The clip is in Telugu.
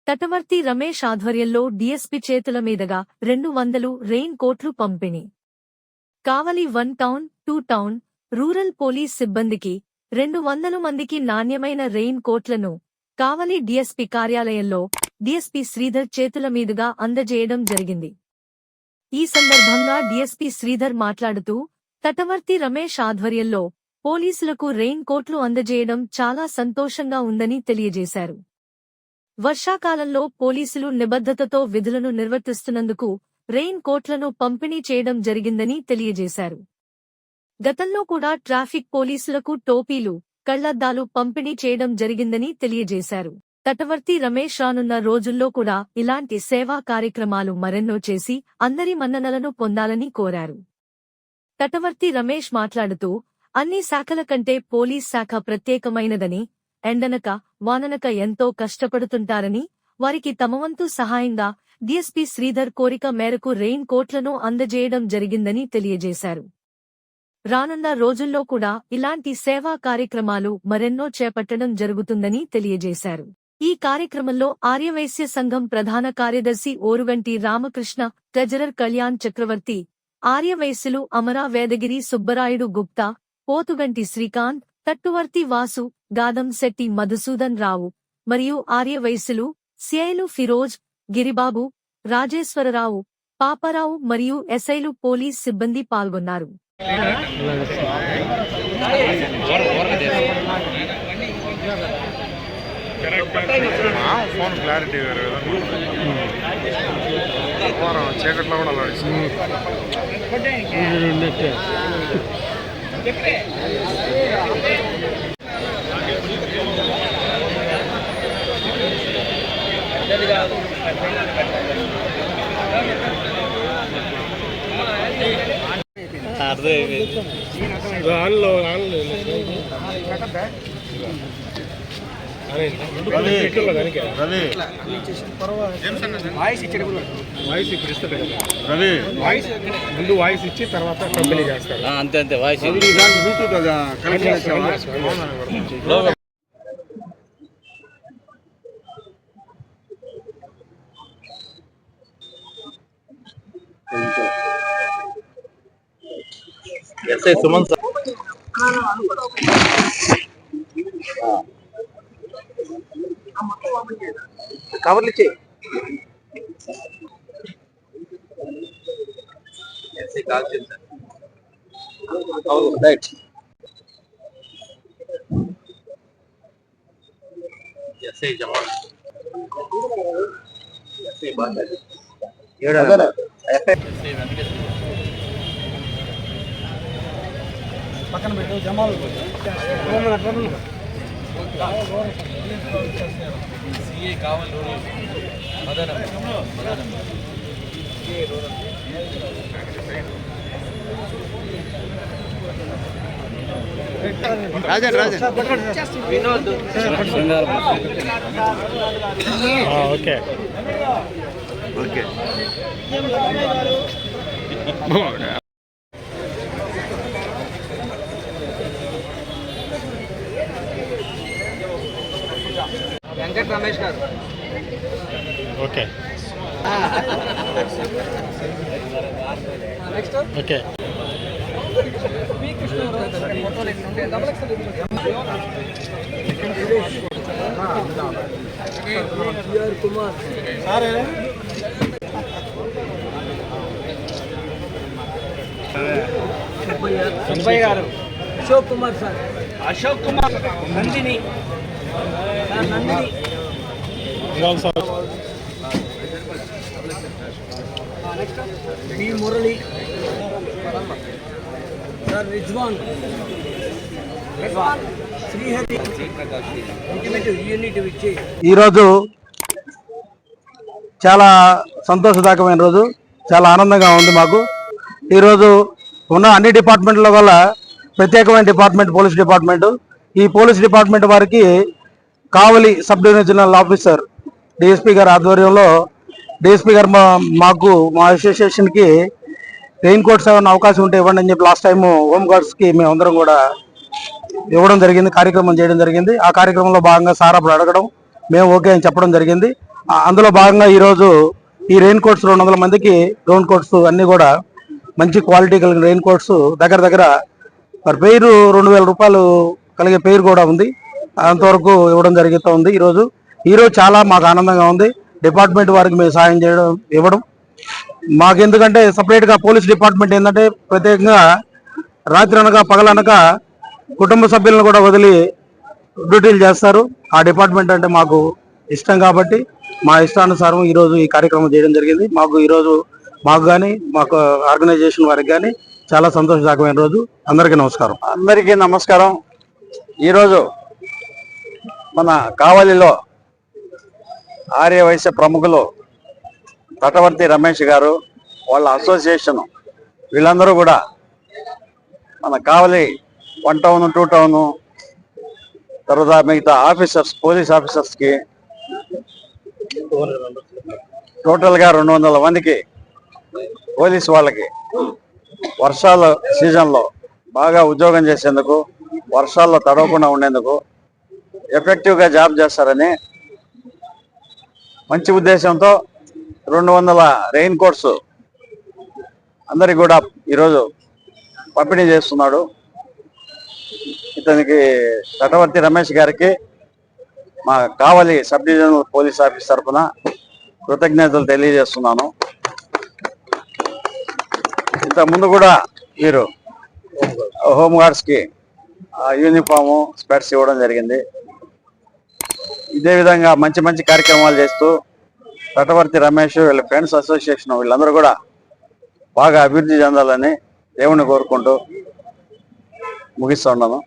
తటవర్తి రమేష్ ఆధ్వర్యంలో డీఎస్పీ చేతుల మీదుగా 200 రెయిన్ కోట్లు పంపిణీ. కావలి 1 టౌన్ 2 టౌన్ రూరల్ పోలీస్ సిబ్బందికి 200 మందికి నాణ్యమైన రెయిన్ కోట్లను కావలి డీఎస్పీ కార్యాలయంలో డీఎస్పీ శ్రీధర్ చేతుల మీదుగా అందజేయడం జరిగింది. ఈ సందర్భంగా డీఎస్పీ శ్రీధర్ మాట్లాడుతూ తటవర్తి రమేష్ ఆధ్వర్యంలో పోలీసులకు రెయిన్ కోట్లు అందజేయడం చాలా సంతోషంగా ఉందని తెలియజేశారు. వర్షాకాలంలో పోలీసులు నిబద్ధతతో విధులను నిర్వర్తిస్తున్నందుకు రెయిన్ కోట్లను పంపిణీ చేయడం జరిగిందని తెలియజేశారు. గతంలో కూడా ట్రాఫిక్ పోలీసులకు టోపీలు, కళ్లద్దాలు పంపిణీ చేయడం జరిగిందని తెలియజేశారు. తటవర్తి రమేష్ రానున్న రోజుల్లో కూడా ఇలాంటి సేవా కార్యక్రమాలు మరెన్నో చేసి అందరి మన్ననలను పొందాలని కోరారు. తటవర్తి రమేష్ మాట్లాడుతూ అన్ని శాఖల కంటే పోలీస్ శాఖ ప్రత్యేకమైనదని, ఎండనక వాననక ఎంతో కష్టపడుతుంటారని, వారికి తమవంతు సహాయంగా డీఎస్పీ శ్రీధర్ కోరిక మేరకు రెయిన్ కోట్లను అందజేయడం జరిగిందని తెలియజేశారు. రానున్న రోజుల్లో కూడా ఇలాంటి సేవా కార్యక్రమాలు మరెన్నో చేపట్టడం జరుగుతుందని తెలియజేశారు. ఈ కార్యక్రమంలో ఆర్యవైశ్య సంఘం ప్రధాన కార్యదర్శి ఓరుగంటి రామకృష్ణ, ట్రెజరర్ కళ్యాణ్ చక్రవర్తి, ఆర్యవైశ్యులు అమరా వేదగిరి సుబ్బరాయుడు గుప్తా, పోతుగంటి శ్రీకాంత్, తట్టువర్తి వాసు, గాదం శెట్టి మధుసూదన్ రావు మరియు ఆర్యవైశ్యులు సిఐలు ఫిరోజ్, గిరిబాబు, రాజేశ్వరరావు, పాపారావు మరియు ఎస్ఐలు పోలీస్ సిబ్బంది పాల్గొన్నారు. ముందు వాయిస్ ఇచ్చి తర్వాత కంపెనీ చేస్తారు. అంతే అంతే వాయిస్ ఎస్ఐ సుమన్ సార్ కవర్లు ఇచ్చే ఎస్ఐ కాల్ చేశారు. రైట్ ఎస్ఐ జవాన్ ఎస్ఐ బాగా పక్కన పెట్టు జమాలు సిఏ కావాలి Rajan Vinod okay okay Venkata Ramesh garu okay next okay Kumar Sanjay garu, Ashok Kumar sir, Ashok Kumar, Nandini Nandini sir, next D Murali sir, Rizwan Srihari unit ఇచ్చి ఈరోజు చాలా సంతోషదాయకమైన రోజు, చాలా ఆనందంగా ఉంది మాకు. ఈరోజు ఉన్న అన్ని డిపార్ట్మెంట్ల వల్ల ప్రత్యేకమైన డిపార్ట్మెంట్ పోలీస్ డిపార్ట్మెంటు. ఈ పోలీస్ డిపార్ట్మెంట్ వారికి కావలి సబ్ డివిజనల్ ఆఫీసర్ డిఎస్పీ గారి ఆధ్వర్యంలో డిఎస్పీ గారు మాకు మా అసోసియేషన్కి రెయిన్ కోట్స్ ఏమైనా అవకాశం ఉంటే ఇవ్వండి అని చెప్పి లాస్ట్ టైము హోమ్ గార్డ్స్కి మేమందరం కూడా ఇవ్వడం జరిగింది, కార్యక్రమం చేయడం జరిగింది. ఆ కార్యక్రమంలో భాగంగా సార్ అప్పుడు అడగడం, మేము ఓకే అని చెప్పడం జరిగింది. అందులో భాగంగా ఈరోజు ఈ రెయిన్ కోట్స్ 200 మందికి గ్రౌండ్ కోట్స్ అన్ని కూడా మంచి క్వాలిటీ కలిగిన రెయిన్ కోట్స్ దగ్గర దగ్గర మరి పేరు 2000 రూపాయలు కలిగే పేరు కూడా ఉంది. అంతవరకు ఇవ్వడం జరుగుతూ ఉంది. ఈరోజు చాలా మాకు ఆనందంగా ఉంది. డిపార్ట్మెంట్ వారికి మేము సాయం ఇవ్వడం మాకెందుకంటే సపరేట్గా పోలీస్ డిపార్ట్మెంట్ ఏంటంటే ప్రత్యేకంగా రాత్రి అనక పగలనక కుటుంబ సభ్యులను కూడా వదిలి డ్యూటీలు చేస్తారు. ఆ డిపార్ట్మెంట్ అంటే మాకు ఇష్టం కాబట్టి మా ఇష్టానుసారం ఈరోజు ఈ కార్యక్రమం చేయడం జరిగింది. ఈరోజు మాకు కానీ మాకు ఆర్గనైజేషన్ వారికి కానీ చాలా సంతోషదాయకమైన రోజు. అందరికీ నమస్కారం. అందరికీ నమస్కారం. ఈరోజు మన కావలిలో ఆర్యవైశ్య ప్రముఖులు తటవర్తి రమేష్ గారు, వాళ్ళ అసోసియేషన్ వీళ్ళందరూ కూడా మన కావలి 1 టౌన్ 2 టౌన్ తర్వాత మిగతా ఆఫీసర్స్, పోలీస్ ఆఫీసర్స్కి టోటల్గా 200 మందికి పోలీస్ వాళ్ళకి వర్షాల సీజన్లో బాగా ఉద్యోగం చేసేందుకు, వర్షాల్లో తడవకుండా ఉండేందుకు ఎఫెక్టివ్గా జాబ్ చేస్తారని మంచి ఉద్దేశంతో 200 రెయిన్ కోట్స్ అందరికి కూడా ఈరోజు పంపిణీ చేస్తున్నాడు. ఇతనికి తటవర్తి రమేష్ గారికి మా కావలి సబ్ డివిజనల్ పోలీస్ ఆఫీస్ తరఫున కృతజ్ఞతలు తెలియజేస్తున్నాను. ఇంతకుముందు కూడా వీరు హోంగార్డ్స్కి యూనిఫాము, స్పెట్స్ ఇవ్వడం జరిగింది. ఇదే విధంగా మంచి మంచి కార్యక్రమాలు చేస్తూ తటవర్తి రమేష్, వీళ్ళ ఫ్రెండ్స్ అసోసియేషన్ వీళ్ళందరూ కూడా బాగా అభివృద్ధి చెందాలని దేవుని కోరుకుంటూ ముగిస్తున్నాను.